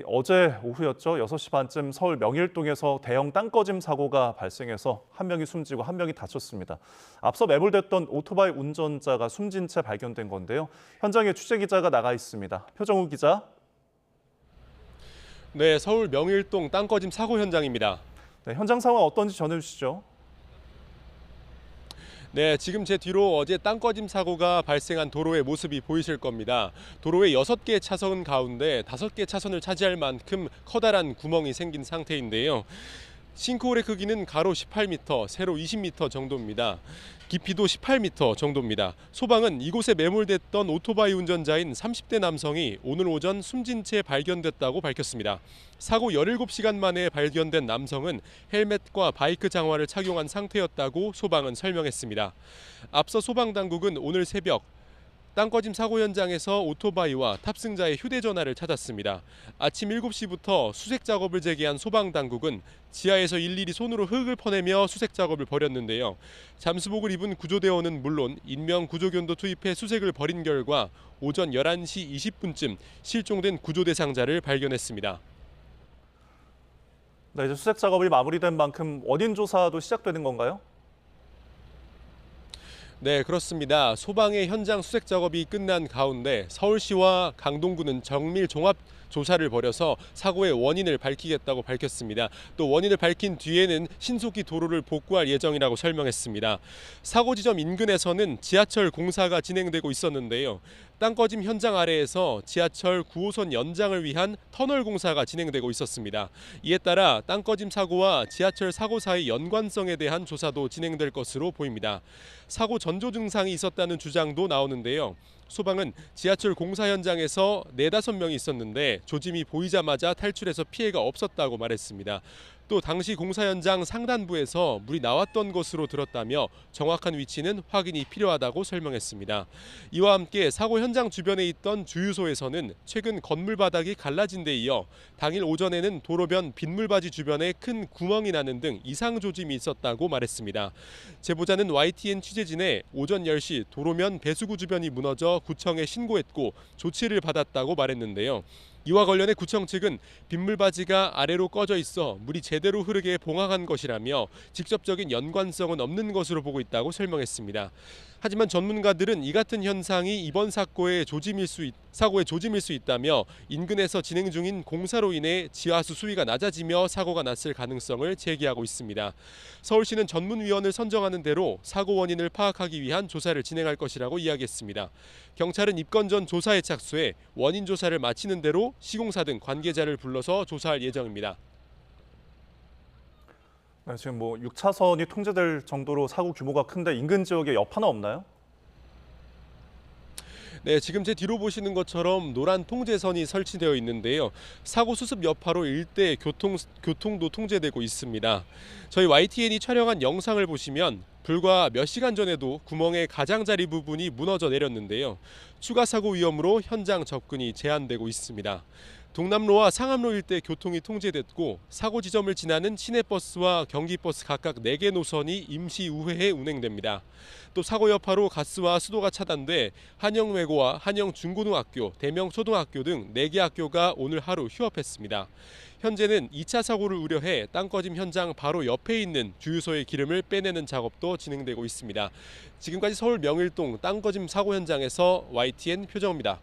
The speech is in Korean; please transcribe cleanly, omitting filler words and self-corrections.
어제 오후였죠. 6시 반쯤 서울 명일동에서 대형 땅꺼짐 사고가 발생해서 한 명이 숨지고 한 명이 다쳤습니다. 앞서 매몰됐던 오토바이 운전자가 숨진 채 발견된 건데요. 현장에 취재 기자가 나가 있습니다. 표정우 기자. 네, 서울 명일동 땅꺼짐 사고 현장입니다. 네, 현장 상황 어떤지 전해주시죠. 네, 지금 제 뒤로 어제 땅꺼짐 사고가 발생한 도로의 모습이 보이실 겁니다. 도로의 6개 차선 가운데 5개 차선을 차지할 만큼 커다란 구멍이 생긴 상태인데요. 싱크홀의 크기는 가로 18m, 세로 20m 정도입니다. 깊이도 18m 정도입니다. 소방은 이곳에 매몰됐던 오토바이 운전자인 30대 남성이 오늘 오전 숨진 채 발견됐다고 밝혔습니다. 사고 17시간 만에 발견된 남성은 헬멧과 바이크 장화를 착용한 상태였다고 소방은 설명했습니다. 앞서 소방당국은 오늘 새벽 땅꺼짐 사고 현장에서 오토바이와 탑승자의 휴대전화를 찾았습니다. 아침 7시부터 수색 작업을 재개한 소방당국은 지하에서 일일이 손으로 흙을 퍼내며 수색 작업을 벌였는데요. 잠수복을 입은 구조대원은 물론 인명구조견도 투입해 수색을 벌인 결과 오전 11시 20분쯤 실종된 구조 대상자를 발견했습니다. 네, 이제 수색 작업이 마무리된 만큼 원인 조사도 시작되는 건가요? 네, 그렇습니다. 소방의 현장 수색 작업이 끝난 가운데 서울시와 강동구는 정밀 종합 조사를 벌여서 사고의 원인을 밝히겠다고 밝혔습니다. 또 원인을 밝힌 뒤에는 신속히 도로를 복구할 예정이라고 설명했습니다. 사고 지점 인근에서는 지하철 공사가 진행되고 있었는데요. 땅꺼짐 현장 아래에서 지하철 9호선 연장을 위한 터널 공사가 진행되고 있었습니다. 이에 따라 땅꺼짐 사고와 지하철 사고 사이 연관성에 대한 조사도 진행될 것으로 보입니다. 사고 전조 증상이 있었다는 주장도 나오는데요. 소방은 지하철 공사 현장에서 4-5명이 있었는데 조짐이 보이자마자 탈출해서 피해가 없었다고 말했습니다. 또 당시 공사 현장 상단부에서 물이 나왔던 것으로 들었다며 정확한 위치는 확인이 필요하다고 설명했습니다. 이와 함께 사고 현장 주변에 있던 주유소에서는 최근 건물 바닥이 갈라진 데 이어 당일 오전에는 도로변 빗물바지 주변에 큰 구멍이 나는 등 이상 조짐이 있었다고 말했습니다. 제보자는 YTN 취재진에 오전 10시 도로면 배수구 주변이 무너져 구청에 신고했고 조치를 받았다고 말했는데요. 이와 관련해 구청 측은 빗물바지가 아래로 꺼져 있어 물이 제대로 흐르게 봉합한 것이라며 직접적인 연관성은 없는 것으로 보고 있다고 설명했습니다. 하지만 전문가들은 이 같은 현상이 이번 사고의 조짐일 수 있다며 인근에서 진행 중인 공사로 인해 지하수 수위가 낮아지며 사고가 났을 가능성을 제기하고 있습니다. 서울시는 전문위원을 선정하는 대로 사고 원인을 파악하기 위한 조사를 진행할 것이라고 이야기했습니다. 경찰은 입건 전 조사에 착수해 원인 조사를 마치는 대로 시공사 등 관계자를 불러서 조사할 예정입니다. 네, 지금 6차선이 통제될 정도로 사고 규모가 큰데 인근 지역에 여파는 없나요? 네, 지금 제 뒤로 보시는 것처럼 노란 통제선이 설치되어 있는데요. 사고 수습 여파로 일대 교통도 통제되고 있습니다. 저희 YTN이 촬영한 영상을 보시면 불과 몇 시간 전에도 구멍의 가장자리 부분이 무너져 내렸는데요. 추가 사고 위험으로 현장 접근이 제한되고 있습니다. 동남로와 상암로 일대 교통이 통제됐고 사고 지점을 지나는 시내버스와 경기버스 각각 4개 노선이 임시 우회해 운행됩니다. 또 사고 여파로 가스와 수도가 차단돼 한영외고와 한영중고등학교, 대명초등학교 등 4개 학교가 오늘 하루 휴업했습니다. 현재는 2차 사고를 우려해 땅꺼짐 현장 바로 옆에 있는 주유소의 기름을 빼내는 작업도 진행되고 있습니다. 지금까지 서울 명일동 땅꺼짐 사고 현장에서 YTN 표정입니다.